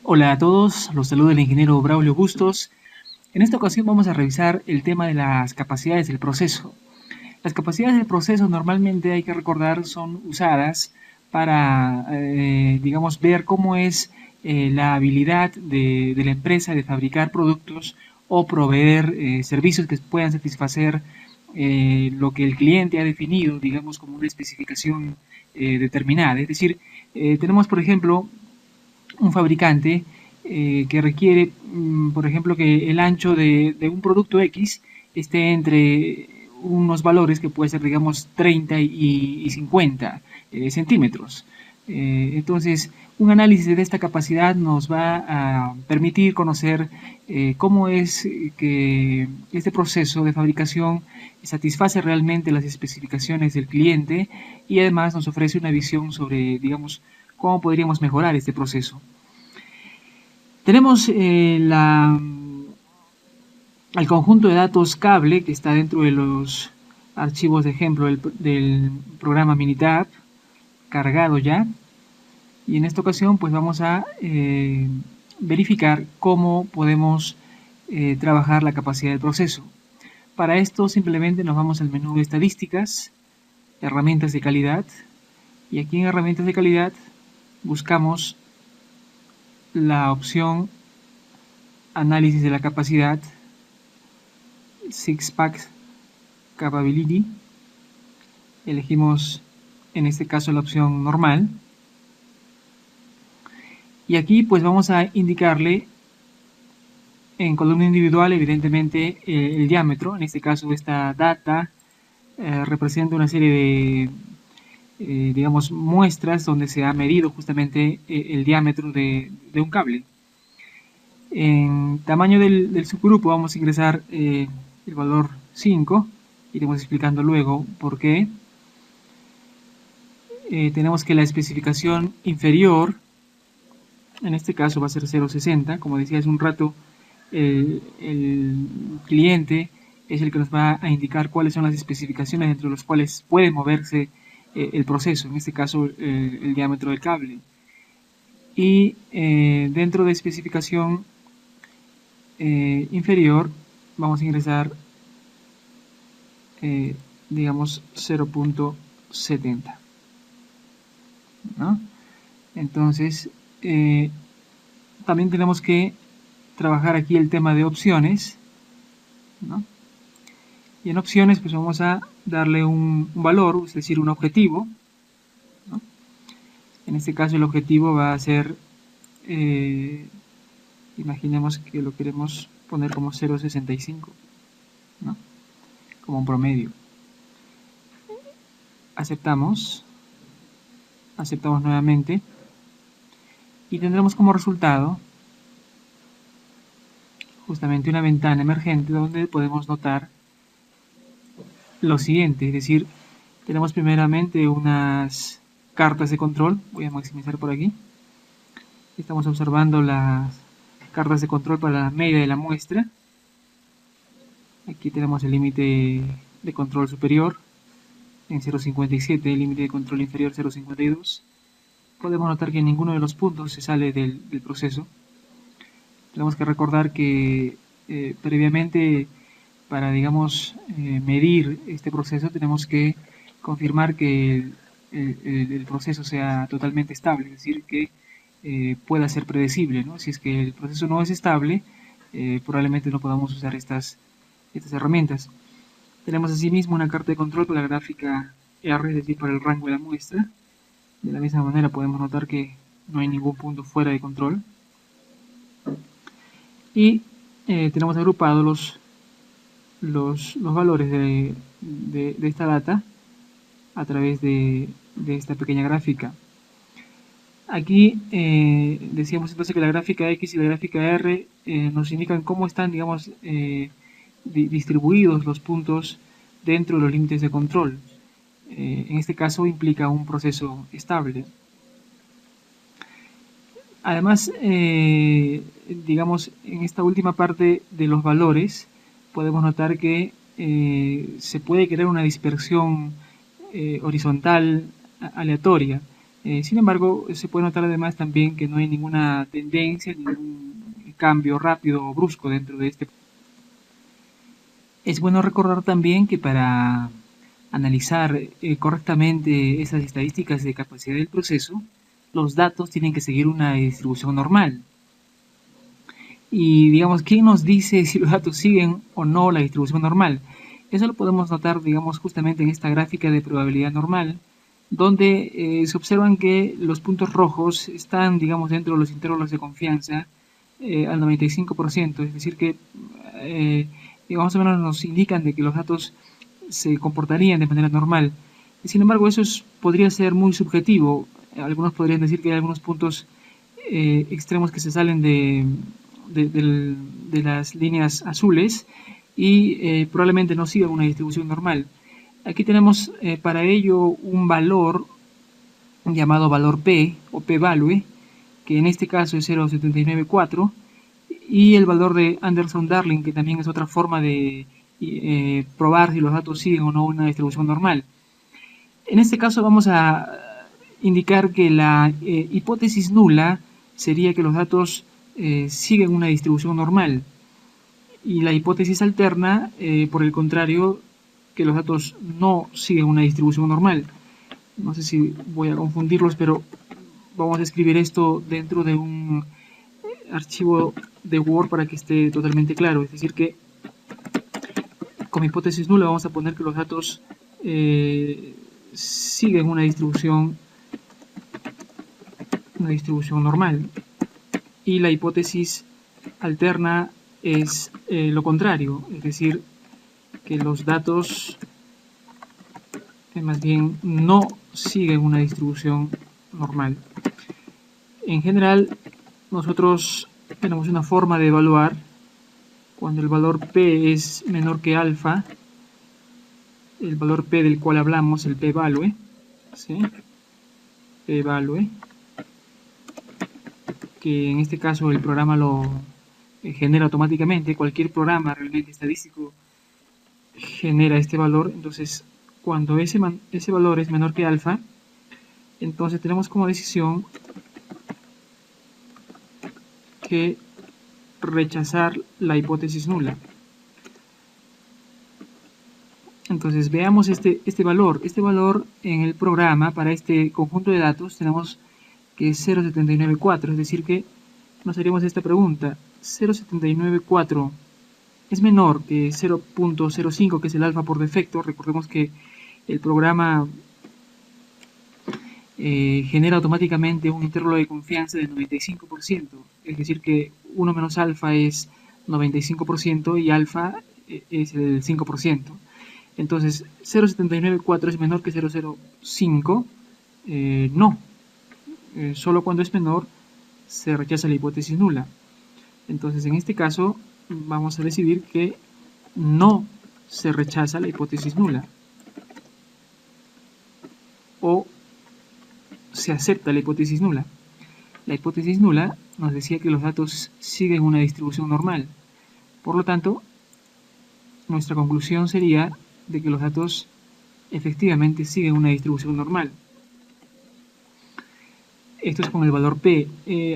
Hola a todos, los saluda el ingeniero Braulio Bustos. En esta ocasión vamos a revisar el tema de las capacidades del proceso. Las capacidades del proceso normalmente hay que recordar son usadas para, digamos, ver cómo es la habilidad de la empresa de fabricar productos o proveer servicios que puedan satisfacer lo que el cliente ha definido, digamos, como una especificación determinada. Es decir, tenemos, por ejemplo, un fabricante que requiere, por ejemplo, que el ancho de un producto X esté entre unos valores que puede ser, digamos, 30 y 50 centímetros. Entonces, un análisis de esta capacidad nos va a permitir conocer cómo es que este proceso de fabricación satisface realmente las especificaciones del cliente y además nos ofrece una visión sobre, digamos, cómo podríamos mejorar este proceso. Tenemos el conjunto de datos cable que está dentro de los archivos de ejemplo del programa Minitab cargado ya, y en esta ocasión pues vamos a verificar cómo podemos trabajar la capacidad del proceso. Para esto simplemente nos vamos al menú de estadísticas, herramientas de calidad, y aquí en herramientas de calidad buscamos la opción análisis de la capacidad, Six Pack Capability. Elegimos en este caso la opción normal. Y aquí pues vamos a indicarle en columna individual evidentemente el diámetro. En este caso esta data representa una serie de digamos muestras donde se ha medido justamente el diámetro de un cable. En tamaño del subgrupo vamos a ingresar el valor 5, iremos explicando luego por qué. Tenemos que la especificación inferior, en este caso va a ser 0.60, como decía hace un rato, el cliente es el que nos va a indicar cuáles son las especificaciones entre las cuales puede moverse el proceso, en este caso el diámetro del cable. Y dentro de especificación inferior vamos a ingresar digamos 0.70, ¿no? Entonces también tenemos que trabajar aquí el tema de opciones, ¿no? Y en opciones pues vamos a darle un valor, es decir, un objetivo, ¿no? En este caso el objetivo va a ser imaginemos que lo queremos poner como 0.65, ¿no? Como un promedio. Aceptamos nuevamente y tendremos como resultado justamente una ventana emergente donde podemos notar lo siguiente, es decir, tenemos primeramente unas cartas de control, voy a maximizar por aquí, estamos observando las cartas de control para la media de la muestra. Aquí tenemos el límite de control superior en 0.57, el límite de control inferior 0.52. Podemos notar que ninguno de los puntos se sale del proceso. Tenemos que recordar que previamente para, digamos, medir este proceso tenemos que confirmar que el proceso sea totalmente estable, es decir, que pueda ser predecible, ¿no? Si es que el proceso no es estable, probablemente no podamos usar estas herramientas. Tenemos asimismo una carta de control para la gráfica R, es decir, para el rango de la muestra. De la misma manera podemos notar que no hay ningún punto fuera de control. Y tenemos agrupados los valores de esta data a través de esta pequeña gráfica. Aquí decíamos entonces que la gráfica X y la gráfica R nos indican cómo están, digamos, distribuidos los puntos dentro de los límites de control. En este caso implica un proceso estable. Además, digamos, en esta última parte de los valores podemos notar que se puede crear una dispersión horizontal aleatoria. Sin embargo, se puede notar además también que no hay ninguna tendencia, ningún cambio rápido o brusco dentro de este. Es bueno recordar también que para analizar correctamente esas estadísticas de capacidad del proceso, los datos tienen que seguir una distribución normal. Y digamos, ¿quién nos dice si los datos siguen o no la distribución normal? Eso lo podemos notar, digamos, justamente en esta gráfica de probabilidad normal, donde se observan que los puntos rojos están, digamos, dentro de los intervalos de confianza al 95%, es decir que más o menos nos indican de que los datos se comportarían de manera normal. Sin embargo, podría ser muy subjetivo. Algunos podrían decir que hay algunos puntos extremos que se salen de las líneas azules y probablemente no sigan una distribución normal. Aquí tenemos para ello un valor llamado valor P o P-value, que en este caso es 0,794, y el valor de Anderson-Darling, que también es otra forma de probar si los datos siguen o no una distribución normal. En este caso vamos a indicar que la hipótesis nula sería que los datos siguen una distribución normal, y la hipótesis alterna, por el contrario, que los datos no siguen una distribución normal. No sé si voy a confundirlos, pero vamos a escribir esto dentro de un archivo de Word para que esté totalmente claro. Es decir que con hipótesis nula vamos a poner que los datos siguen una distribución normal, y la hipótesis alterna es lo contrario, es decir que los datos más bien no siguen una distribución normal. En general, nosotros tenemos una forma de evaluar cuando el valor P es menor que alfa, el valor P del cual hablamos, el P-value, ¿sí? P-value, que en este caso el programa lo genera automáticamente. Cualquier programa realmente estadístico genera este valor. Entonces, cuando ese valor es menor que alfa, entonces tenemos como decisión que rechazar la hipótesis nula. Entonces veamos este valor. Este valor en el programa para este conjunto de datos tenemos que es 0,794, es decir que nos haríamos esta pregunta: 0,794 es menor que 0,05, que es el alfa por defecto. Recordemos que el programa genera automáticamente un intervalo de confianza del 95%, es decir que 1 menos alfa es 95% y alfa es el 5%. Entonces 0,794 es menor que 0,05, no, solo cuando es menor se rechaza la hipótesis nula. Entonces en este caso vamos a decidir que no se rechaza la hipótesis nula, o se acepta la hipótesis nula. La hipótesis nula nos decía que los datos siguen una distribución normal. Por lo tanto, nuestra conclusión sería de que los datos efectivamente siguen una distribución normal. Esto es con el valor P.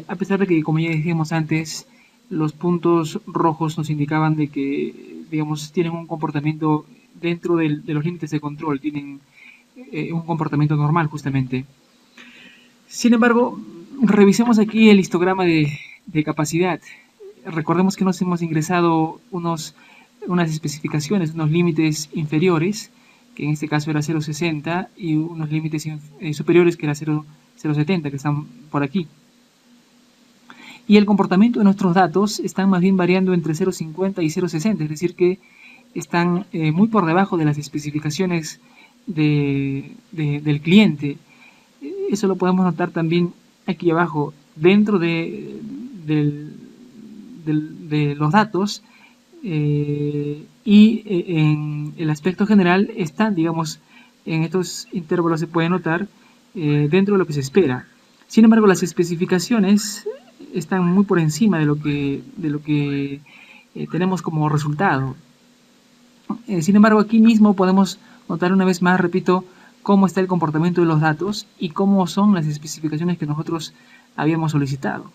A pesar de que, como ya dijimos antes, los puntos rojos nos indicaban de que, digamos, tienen un comportamiento dentro de los límites de control, tienen un comportamiento normal justamente. Sin embargo, revisemos aquí el histograma de capacidad. Recordemos que nos hemos ingresado unas especificaciones, unos límites inferiores, que en este caso era 0,60, y unos límites superiores, que era 0,70, que están por aquí. Y el comportamiento de nuestros datos están más bien variando entre 0,50 y 0,60, es decir que están muy por debajo de las especificaciones del cliente. Eso lo podemos notar también aquí abajo, dentro de los datos, y en el aspecto general están, digamos, en estos intervalos se puede notar dentro de lo que se espera. Sin embargo, las especificaciones están muy por encima de lo que tenemos como resultado. Sin embargo, aquí mismo podemos notar una vez más, repito, cómo está el comportamiento de los datos y cómo son las especificaciones que nosotros habíamos solicitado,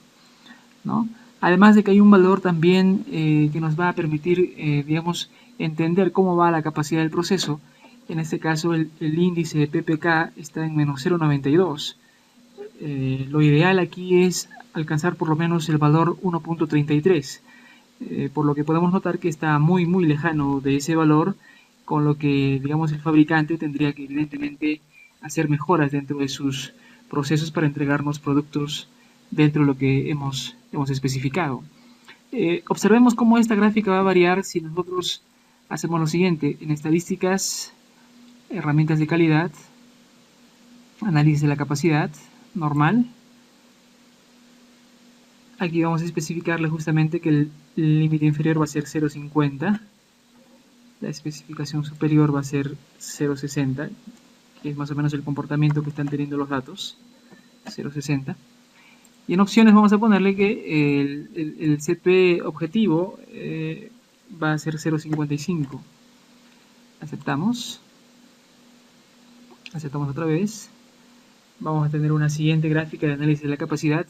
¿no? Además de que hay un valor también que nos va a permitir, digamos, entender cómo va la capacidad del proceso. En este caso, el índice de PPK está en menos 0,92. Lo ideal aquí es alcanzar por lo menos el valor 1,33, por lo que podemos notar que está muy lejano de ese valor, con lo que, digamos, el fabricante tendría que evidentemente hacer mejoras dentro de sus procesos para entregarnos productos dentro de lo que hemos especificado. Observemos cómo esta gráfica va a variar si nosotros hacemos lo siguiente: en estadísticas, herramientas de calidad, análisis de la capacidad normal. Aquí vamos a especificarle justamente que el límite inferior va a ser 0,50, la especificación superior va a ser 0,60, que es más o menos el comportamiento que están teniendo los datos, 0,60. Y en opciones vamos a ponerle que el CP objetivo va a ser 0,55. Aceptamos. Aceptamos otra vez. Vamos a tener una siguiente gráfica de análisis de la capacidad,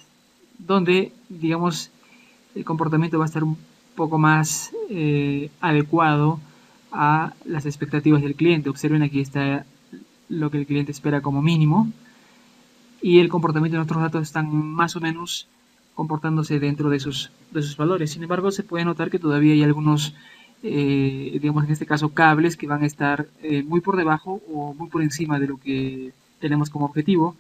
donde, digamos, el comportamiento va a estar un poco más adecuado a las expectativas del cliente. Observen, aquí está lo que el cliente espera como mínimo, y el comportamiento de nuestros datos están más o menos comportándose dentro de esos valores. Sin embargo, se puede notar que todavía hay algunos, digamos en este caso, cables que van a estar muy por debajo o muy por encima de lo que tenemos como objetivo.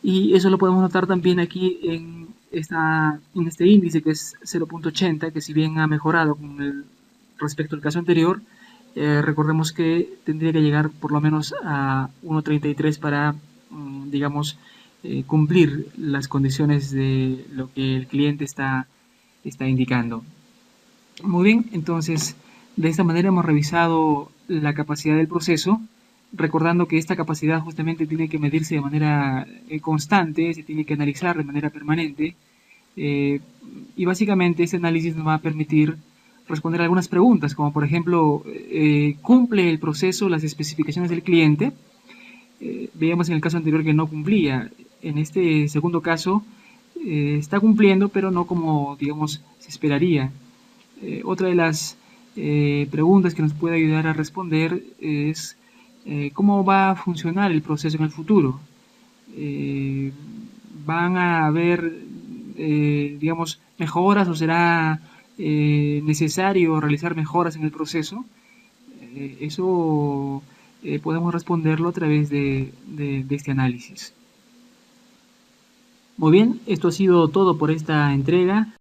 Y eso lo podemos notar también aquí en este índice, que es 0,80, que si bien ha mejorado respecto al caso anterior, recordemos que tendría que llegar por lo menos a 1,33 para, digamos, cumplir las condiciones de lo que el cliente está indicando. Muy bien, entonces de esta manera hemos revisado la capacidad del proceso, recordando que esta capacidad justamente tiene que medirse de manera constante, se tiene que analizar de manera permanente, y básicamente ese análisis nos va a permitir responder algunas preguntas, como por ejemplo, ¿cumple el proceso las especificaciones del cliente? Veíamos en el caso anterior que no cumplía. En este segundo caso está cumpliendo, pero no como, digamos, se esperaría. Otra de las preguntas que nos puede ayudar a responder es cómo va a funcionar el proceso en el futuro. Eh, ¿Van a haber, digamos, mejoras o será necesario realizar mejoras en el proceso? Eso podemos responderlo a través de este análisis. Muy bien, esto ha sido todo por esta entrega.